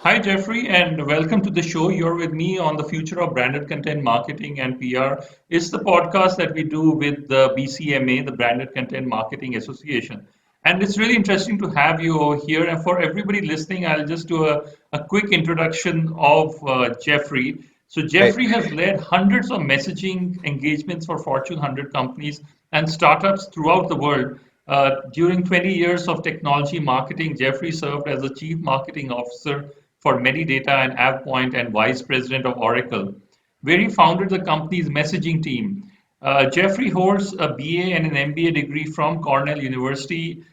Hi, Jeffrey, and welcome to the show. You're with me on the future of branded content marketing and PR. It's the podcast that we do with the BCMA, the Branded Content Marketing Association. And it's really interesting to have you over here. And for everybody listening, I'll just do a quick introduction of Jeffrey. So, Great. Jeffrey has led hundreds of messaging engagements for Fortune 100 companies and startups throughout the world. During 20 years of technology marketing, Jeffrey served as the Chief Marketing Officer for Medidata and AvePoint and Vice President of Oracle, where he founded the company's messaging team. Jeffrey holds a BA and an MBA degree from Cornell University.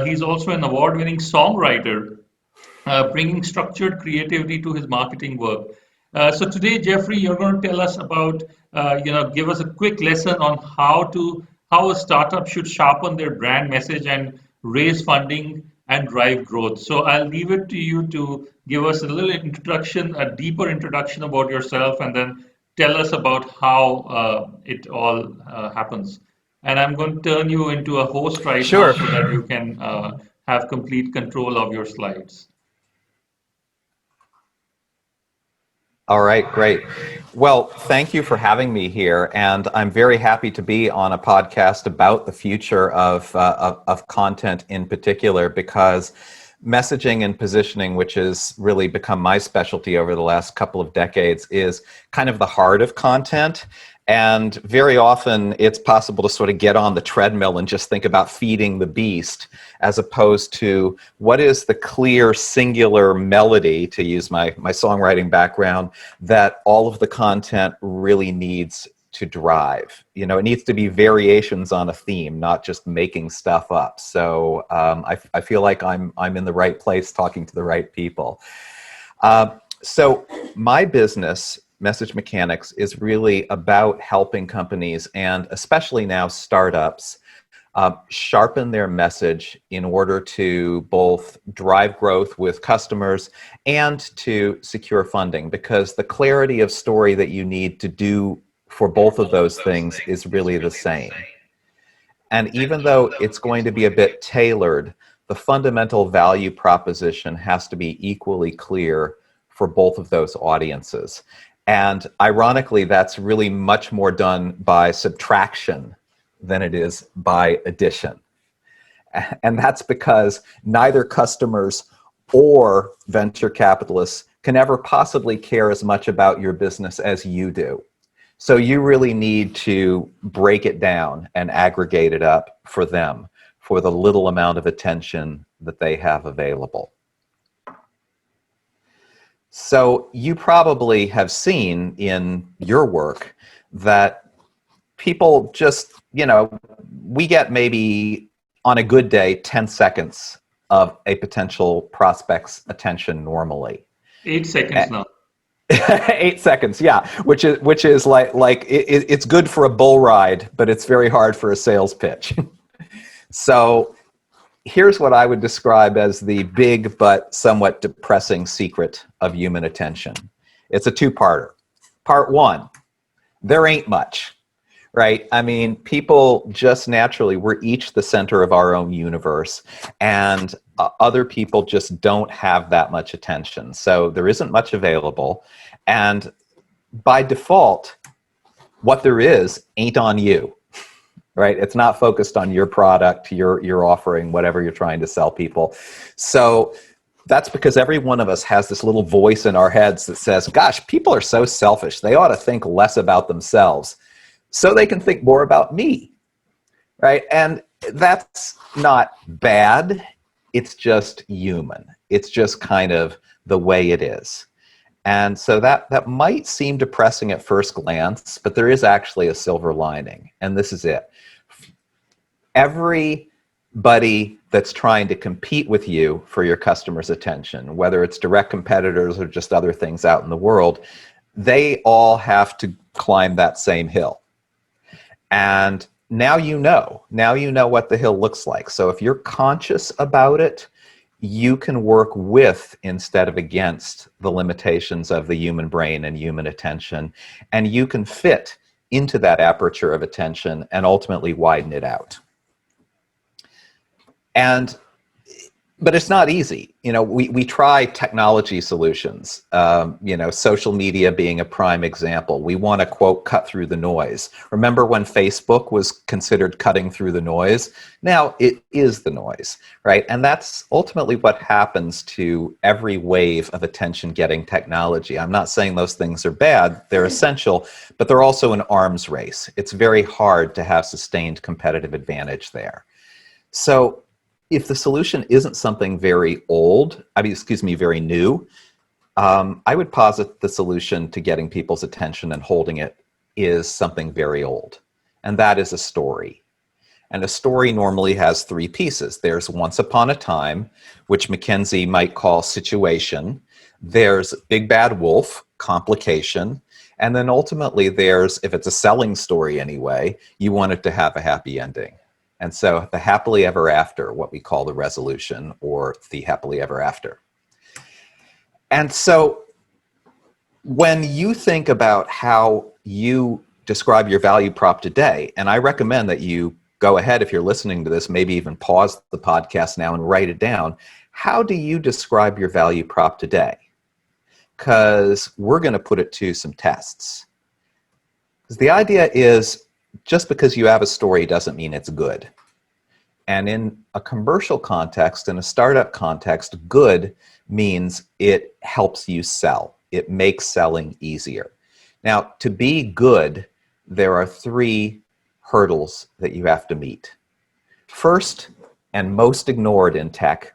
He's also an award winning songwriter bringing structured creativity to his marketing work. So today, Jeffrey, you're going to tell us about, give us a quick lesson on how a startup should sharpen their brand message and raise funding and drive growth. So I'll leave it to you to give us a little introduction, a deeper introduction about yourself, and then tell us about how it all happens. And I'm going to turn you into a host right now Sure. so that you can have complete control of your slides. All right, great. Well, thank you for having me here, and I'm very happy to be on a podcast about the future of content in particular, because messaging and positioning, which has really become my specialty over the last couple of decades, is kind of the heart of content. And very often it's possible to sort of get on the treadmill and just think about feeding the beast, as opposed to what is the clear singular melody, to use my songwriting background, that all of the content really needs to drive. You know, it needs to be variations on a theme, not just making stuff up. So I feel like I'm in the right place talking to the right people. So my business, Message Mechanics, is really about helping companies, and especially now startups, sharpen their message in order to both drive growth with customers and to secure funding, because the clarity of story that you need to do for both of those things is really the same. And even though it's going to be a bit tailored, the fundamental value proposition has to be equally clear for both of those audiences. And ironically, that's really much more done by subtraction than it is by addition. And that's because neither customers or venture capitalists can ever possibly care as much about your business as you do. So you really need to break it down and aggregate it up for them for the little amount of attention that they have available. So you probably have seen in your work that people just, we get maybe on a good day 10 seconds of a potential prospect's attention normally. 8 seconds now. 8 seconds, yeah, which is like it's good for a bull ride, but it's very hard for a sales pitch. So here's what I would describe as the big but somewhat depressing secret of human attention. It's a two-parter. Part one, there ain't much, right? I mean, people just naturally, we're each the center of our own universe, and other people just don't have that much attention. So there isn't much available, and by default, what there is ain't on you. Right? It's not focused on your product, your offering, whatever you're trying to sell people. So that's because every one of us has this little voice in our heads that says, gosh, people are so selfish. They ought to think less about themselves so they can think more about me. Right? And that's not bad. It's just human. It's just kind of the way it is. And so that might seem depressing at first glance, but there is actually a silver lining, and this is it. Everybody that's trying to compete with you for your customers' attention, whether it's direct competitors or just other things out in the world, they all have to climb that same hill. And now you know what the hill looks like. So if you're conscious about it, you can work with instead of against the limitations of the human brain and human attention, and you can fit into that aperture of attention and ultimately widen it out. And But it's not easy. We try technology solutions, social media being a prime example. We want to, quote, cut through the noise. Remember when Facebook was considered cutting through the noise? Now it is the noise, right? And that's ultimately what happens to every wave of attention-getting technology. I'm not saying those things are bad. They're essential, but they're also an arms race. It's very hard to have sustained competitive advantage there. So if the solution isn't something very very new, I would posit the solution to getting people's attention and holding it is something very old, and that is a story. And a story normally has three pieces. There's once upon a time, which Mackenzie might call situation. There's big bad wolf, complication. And then ultimately there's, if it's a selling story anyway, you want it to have a happy ending. And so the happily ever after, what we call the resolution, or the happily ever after. And so when you think about how you describe your value prop today, and I recommend that you go ahead, if you're listening to this, maybe even pause the podcast now and write it down. How do you describe your value prop today? Because we're going to put it to some tests. Because the idea is, just because you have a story doesn't mean it's good. And in a commercial context, in a startup context, good means it helps you sell. It makes selling easier. Now, to be good, there are three hurdles that you have to meet. First, and most ignored in tech,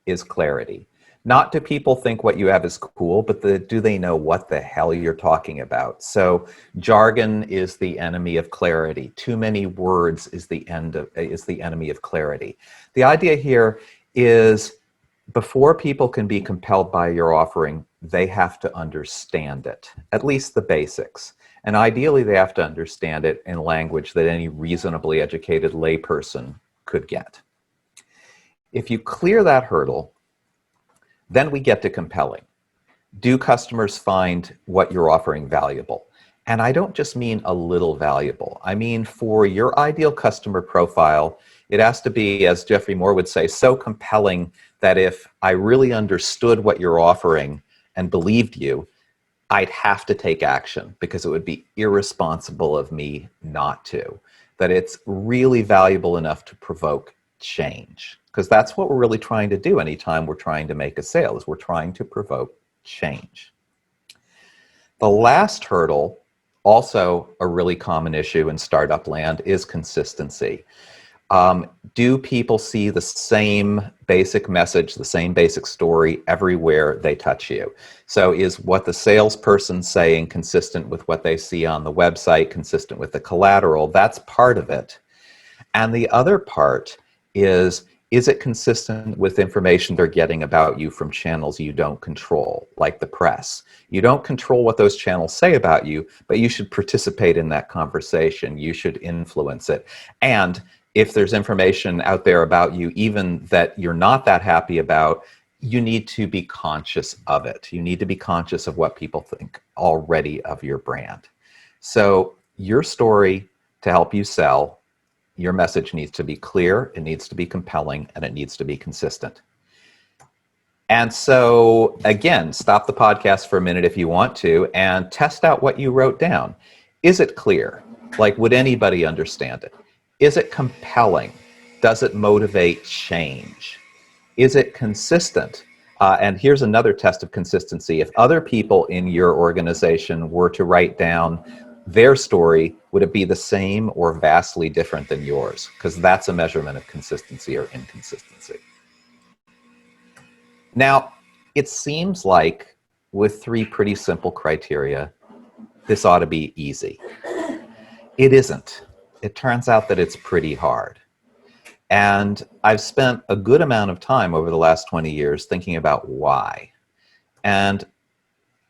is clarity. Not do people think what you have is cool, but do they know what the hell you're talking about? So jargon is the enemy of clarity. Too many words is the enemy of clarity. The idea here is, before people can be compelled by your offering, they have to understand it, at least the basics. And ideally, they have to understand it in language that any reasonably educated layperson could get. If you clear that hurdle, then we get to compelling. Do customers find what you're offering valuable? And I don't just mean a little valuable. I mean, for your ideal customer profile, it has to be, as Jeffrey Moore would say, so compelling that if I really understood what you're offering and believed you, I'd have to take action, because it would be irresponsible of me not to. That it's really valuable enough to provoke change. Because that's what we're really trying to do anytime we're trying to make a sale, is we're trying to provoke change. The last hurdle, also a really common issue in startup land, is consistency. Do people see the same basic message, the same basic story everywhere they touch you? So is what the salesperson saying consistent with what they see on the website, consistent with the collateral? That's part of it. And the other part is it consistent with information they're getting about you from channels you don't control, like the press? You don't control what those channels say about you, but you should participate in that conversation. You should influence it. And if there's information out there about you, even that you're not that happy about, you need to be conscious of it. You need to be conscious of what people think already of your brand. So your story to help you sell, your message needs to be clear, it needs to be compelling, and it needs to be consistent. And so, again, stop the podcast for a minute if you want to, and test out what you wrote down. Is it clear? Like, would anybody understand it? Is it compelling? Does it motivate change? Is it consistent? And here's another test of consistency. If other people in your organization were to write down their story, would it be the same or vastly different than yours? Because that's a measurement of consistency or inconsistency. Now, it seems like with three pretty simple criteria, this ought to be easy. It isn't. It turns out that it's pretty hard. And I've spent a good amount of time over the last 20 years thinking about why. And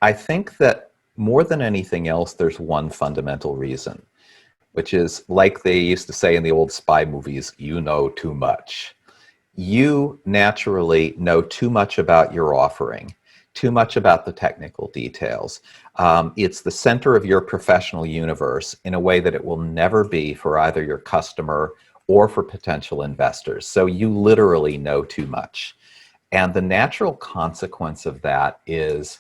I think that more than anything else, there's one fundamental reason, which is, like they used to say in the old spy movies, you know too much. You naturally know too much about your offering, too much about the technical details. It's the center of your professional universe in a way that it will never be for either your customer or for potential investors. So you literally know too much. And the natural consequence of that is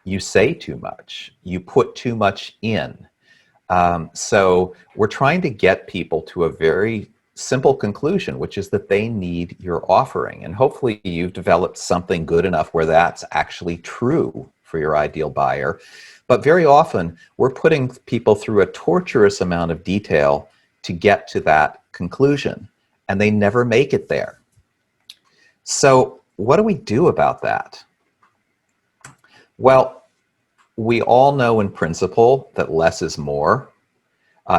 you say too much, you put too much in. So we're trying to get people to a very simple conclusion, which is that they need your offering. And hopefully you've developed something good enough where that's actually true for your ideal buyer. But very often we're putting people through a torturous amount of detail to get to that conclusion, and they never make it there. So what do we do about that? Well, we all know in principle that less is more.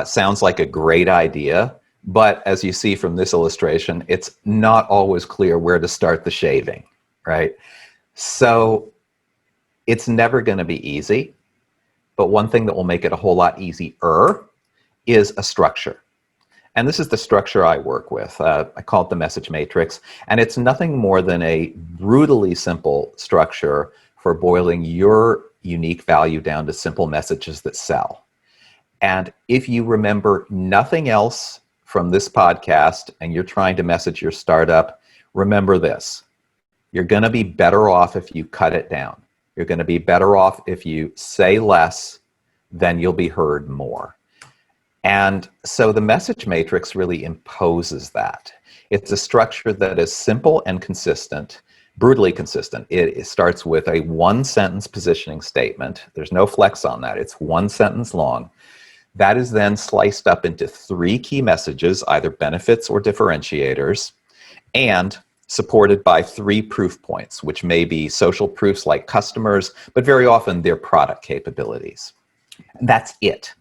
Sounds like a great idea, but as you see from this illustration, it's not always clear where to start the shaving, right? So it's never going to be easy, but one thing that will make it a whole lot easier is a structure. And this is the structure I work with. I call it the message matrix, and it's nothing more than a brutally simple structure for boiling your unique value down to simple messages that sell. And if you remember nothing else from this podcast and you're trying to message your startup, remember this. You're going to be better off if you cut it down. You're going to be better off if you say less, then you'll be heard more. And so the message matrix really imposes that. It's a structure that is simple and consistent, brutally consistent. It starts with a one-sentence positioning statement. There's no flex on that. It's one sentence long. That is then sliced up into 3 key messages, either benefits or differentiators, and supported by 3 proof points, which may be social proofs like customers, but very often they're product capabilities. And that's it.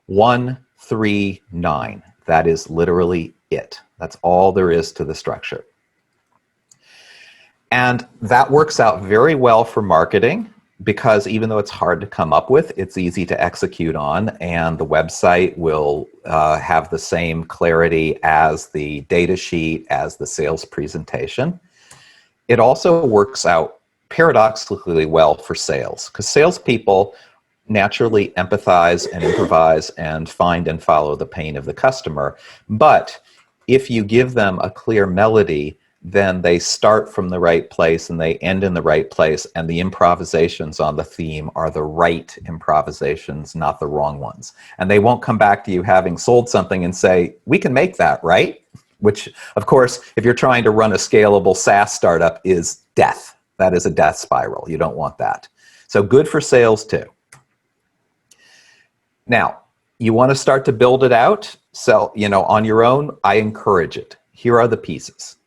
1, 3, 9. That is literally it. That's all there is to the structure. And that works out very well for marketing, because even though it's hard to come up with, it's easy to execute on, and the website will have the same clarity as the data sheet, as the sales presentation. It also works out paradoxically well for sales, because salespeople naturally empathize and improvise and find and follow the pain of the customer. But if you give them a clear melody, then they start from the right place and they end in the right place, and the improvisations on the theme are the right improvisations, not the wrong ones. And they won't come back to you having sold something and say, we can make that, right? Which, of course, if you're trying to run a scalable SaaS startup, is death. That is a death spiral. You don't want that. So good for sales too. Now, you want to start to build it out. So, on your own, I encourage it. Here are the pieces.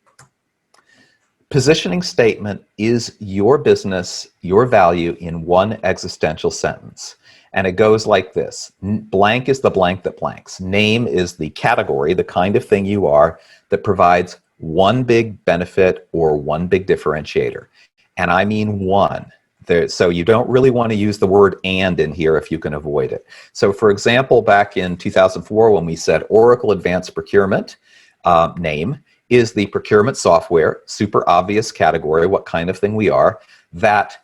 Positioning statement is your business, your value in one existential sentence. And it goes like this. Blank is the blank that blanks. Name is the category, the kind of thing you are, that provides one big benefit or one big differentiator. And I mean one. So you don't really want to use the word and in here if you can avoid it. So for example, back in 2004, when we said Oracle Advanced Procurement, name is the procurement software, super obvious category, what kind of thing we are, that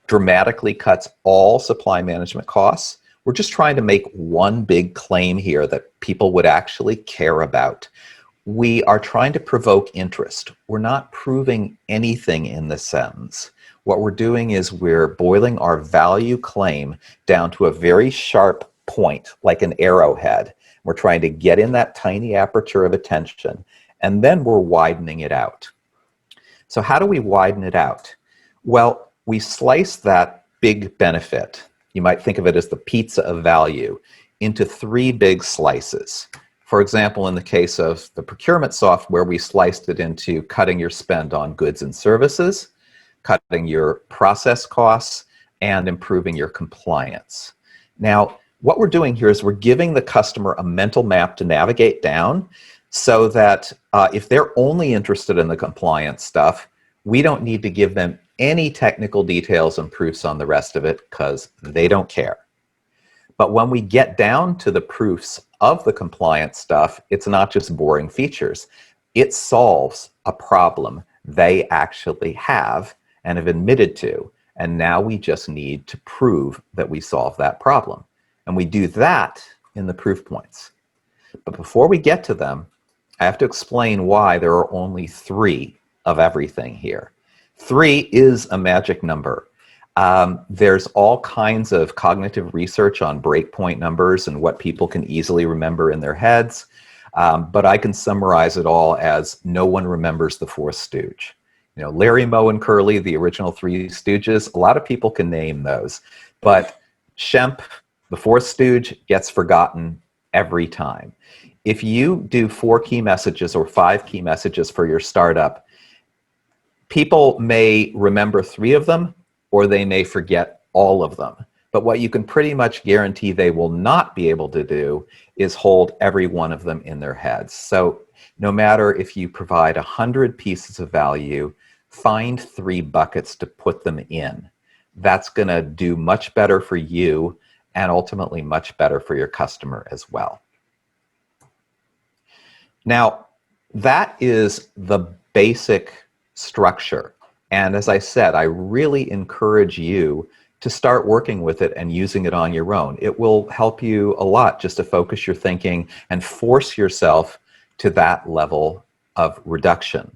dramatically cuts all supply management costs. We're just trying to make one big claim here that people would actually care about. We are trying to provoke interest. We're not proving anything in this sentence. What we're doing is we're boiling our value claim down to a very sharp point, like an arrowhead. We're trying to get in that tiny aperture of attention, and then we're widening it out. So how do we widen it out? Well, we slice that big benefit, you might think of it as the pizza of value, into 3 big slices. For example, in the case of the procurement software, we sliced it into cutting your spend on goods and services, cutting your process costs, and improving your compliance. Now, what we're doing here is we're giving the customer a mental map to navigate down, so that if they're only interested in the compliance stuff, we don't need to give them any technical details and proofs on the rest of it, because they don't care. But when we get down to the proofs of the compliance stuff, it's not just boring features. It solves a problem they actually have and have admitted to, and now we just need to prove that we solve that problem. And we do that in the proof points. But before we get to them, I have to explain why there are only 3 of everything here. 3 is a magic number. There's all kinds of cognitive research on breakpoint numbers and what people can easily remember in their heads. But I can summarize it all as no one remembers the fourth stooge. You know, Larry, Moe, and Curly, the original 3 Stooges, a lot of people can name those. But Shemp, the fourth stooge, gets forgotten every time. If you do 4 key messages or 5 key messages for your startup, people may remember 3 of them, or they may forget all of them. But what you can pretty much guarantee they will not be able to do is hold every one of them in their heads. So no matter if you provide 100 pieces of value, find 3 buckets to put them in. That's going to do much better for you and ultimately much better for your customer as well. Now, that is the basic structure. And as I said, I really encourage you to start working with it and using it on your own. It will help you a lot just to focus your thinking and force yourself to that level of reduction.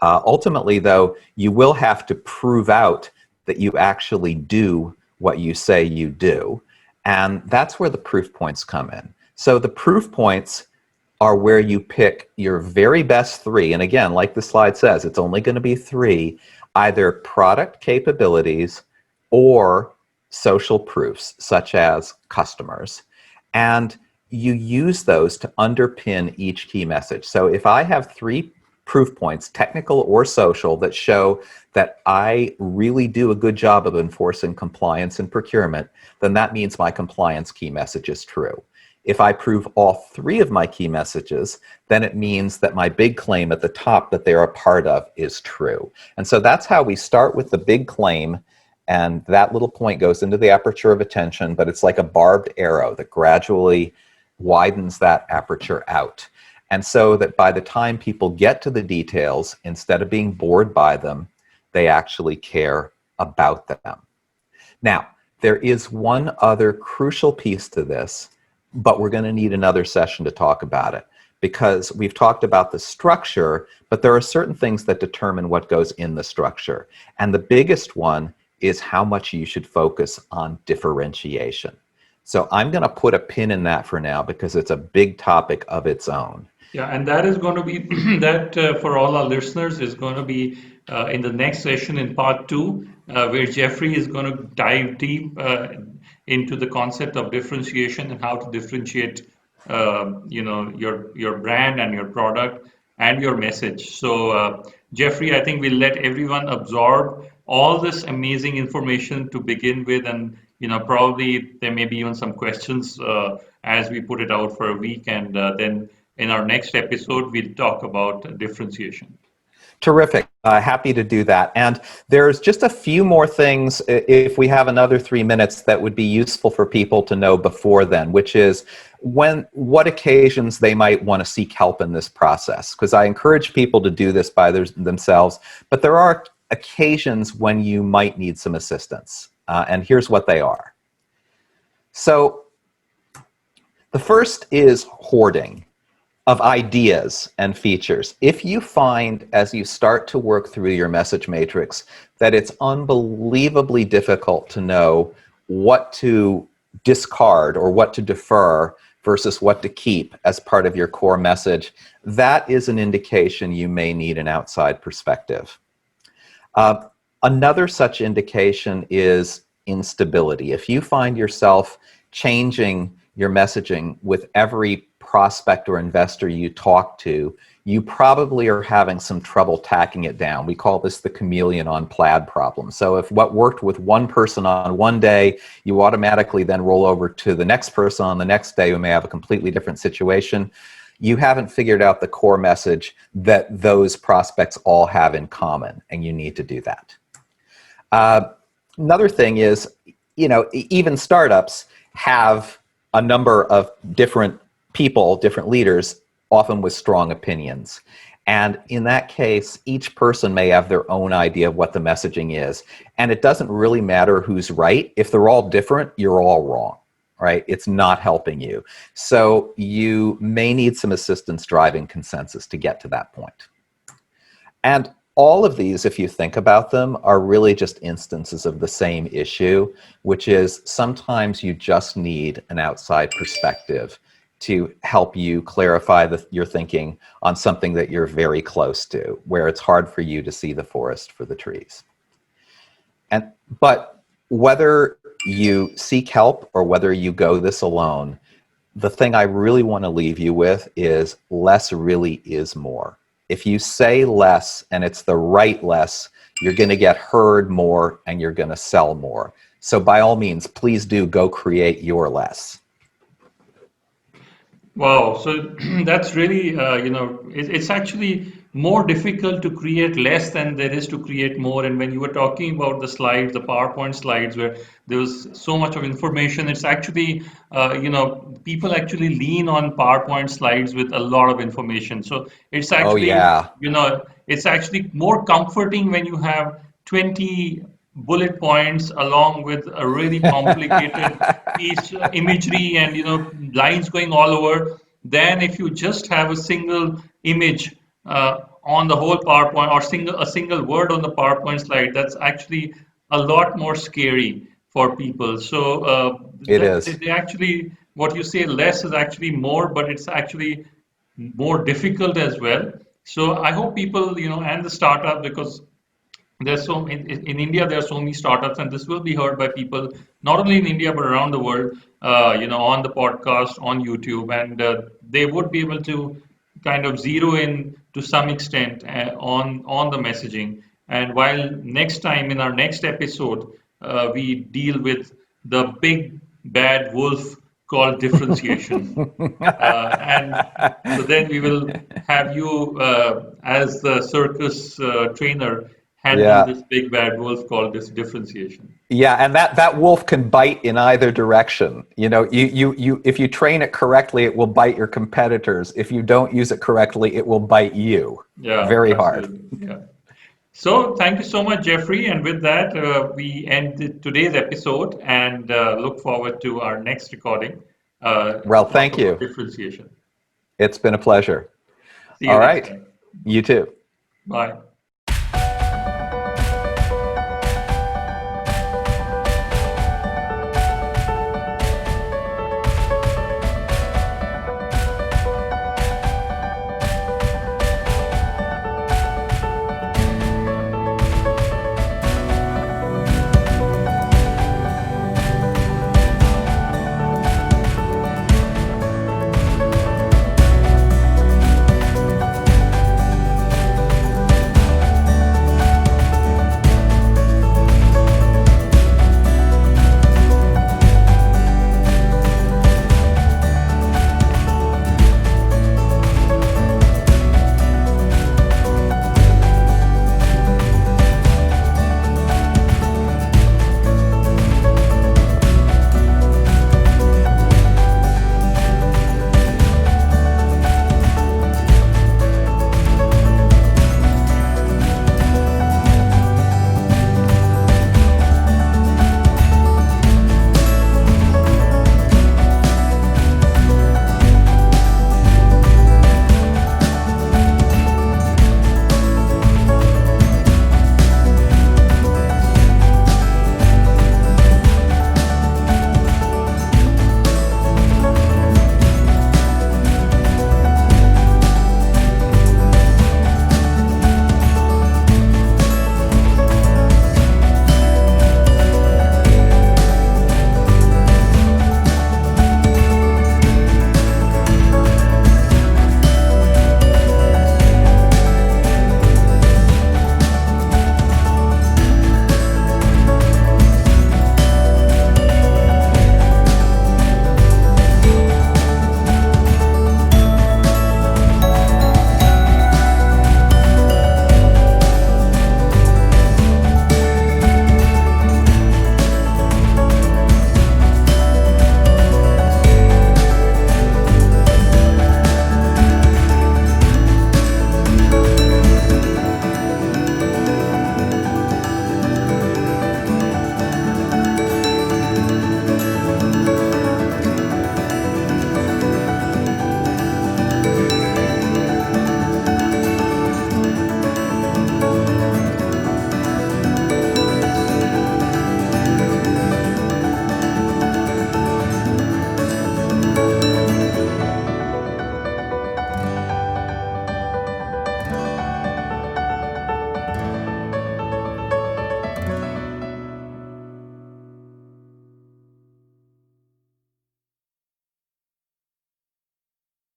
Ultimately, though, you will have to prove out that you actually do what you say you do. And that's where the proof points come in. So the proof points are where you pick your very best 3. And again, like the slide says, it's only going to be 3, either product capabilities or social proofs, such as customers. And you use those to underpin each key message. So if I have 3 proof points, technical or social, that show that I really do a good job of enforcing compliance and procurement, then that means my compliance key message is true. If I prove all 3 of my key messages, then it means that my big claim at the top that they're a part of is true. And so that's how we start with the big claim, and that little point goes into the aperture of attention, but it's like a barbed arrow that gradually widens that aperture out. And so that by the time people get to the details, instead of being bored by them, they actually care about them. Now, there is one other crucial piece to this, but we're going to need another session to talk about it, because we've talked about the structure, but there are certain things that determine what goes in the structure. And the biggest one is how much you should focus on differentiation. So I'm going to put a pin in that for now because it's a big topic of its own. Yeah, and that is going to be that for all our listeners is going to be in the next session in part 2, where Jeffrey is going to dive deep into the concept of differentiation and how to differentiate, your brand and your product and your message. So, Jeffrey, I think we'll let everyone absorb all this amazing information to begin with, and probably there may be even some questions as we put it out for a week, and then in our next episode, we'll talk about differentiation. Terrific. Happy to do that. And there's just a few more things, if we have another 3 minutes, that would be useful for people to know before then, which is what occasions they might want to seek help in this process. Because I encourage people to do this by themselves, but there are occasions when you might need some assistance. And here's what they are. So the first is hoarding of ideas and features. If you find, as you start to work through your message matrix, that it's unbelievably difficult to know what to discard or what to defer versus what to keep as part of your core message, that is an indication you may need an outside perspective. Another such indication is instability. If you find yourself changing your messaging with every prospect or investor you talk to, you probably are having some trouble tacking it down. We call this the chameleon on plaid problem. So if what worked with one person on one day, you automatically then roll over to the next person on the next day who may have a completely different situation, you haven't figured out the core message that those prospects all have in common, and you need to do that. Another thing is, even startups have a number of different people, different leaders, often with strong opinions. And in that case, each person may have their own idea of what the messaging is. And it doesn't really matter who's right. If they're all different, you're all wrong, right? It's not helping you. So you may need some assistance driving consensus to get to that point. And all of these, if you think about them, are really just instances of the same issue, which is sometimes you just need an outside perspective to help you clarify your thinking on something that you're very close to, where it's hard for you to see the forest for the trees. But whether you seek help or whether you go this alone, the thing I really want to leave you with is less really is more. If you say less and it's the right less, you're going to get heard more and you're going to sell more. So by all means, please do go create your less. Wow, so that's really, it's actually more difficult to create less than there is to create more. And when you were talking about the slides, the PowerPoint slides, where there was so much of information, it's actually, people actually lean on PowerPoint slides with a lot of information. So it's Oh, actually, yeah. it's actually more comforting when you have 20 bullet points along with a really complicated piece imagery and lines going all over, then if you just have a single image on the whole PowerPoint, or a single word on the PowerPoint slide, that's actually a lot more scary for people. So It is. they actually, what you say less is actually more, but it's actually more difficult as well. So I hope people, and the startup, because there's in India there are so many startups, and this will be heard by people not only in India but around the world, on the podcast, on YouTube, and they would be able to kind of zero in to some extent on the messaging. And while next time in our next episode we deal with the big bad wolf called differentiation. And so then we will have you as the circus trainer handle Yeah. this big bad wolf called this differentiation. Yeah, and that wolf can bite in either direction. You if you train it correctly, it will bite your competitors. If you don't use it correctly, it will bite you. Yeah, Very hard. absolutely. Yeah. So thank you so much, Jeffrey. And with that, we end today's episode and look forward to our next recording Well, to talk thank about you. differentiation. It's been a pleasure. See you All next right. time. You too. Bye.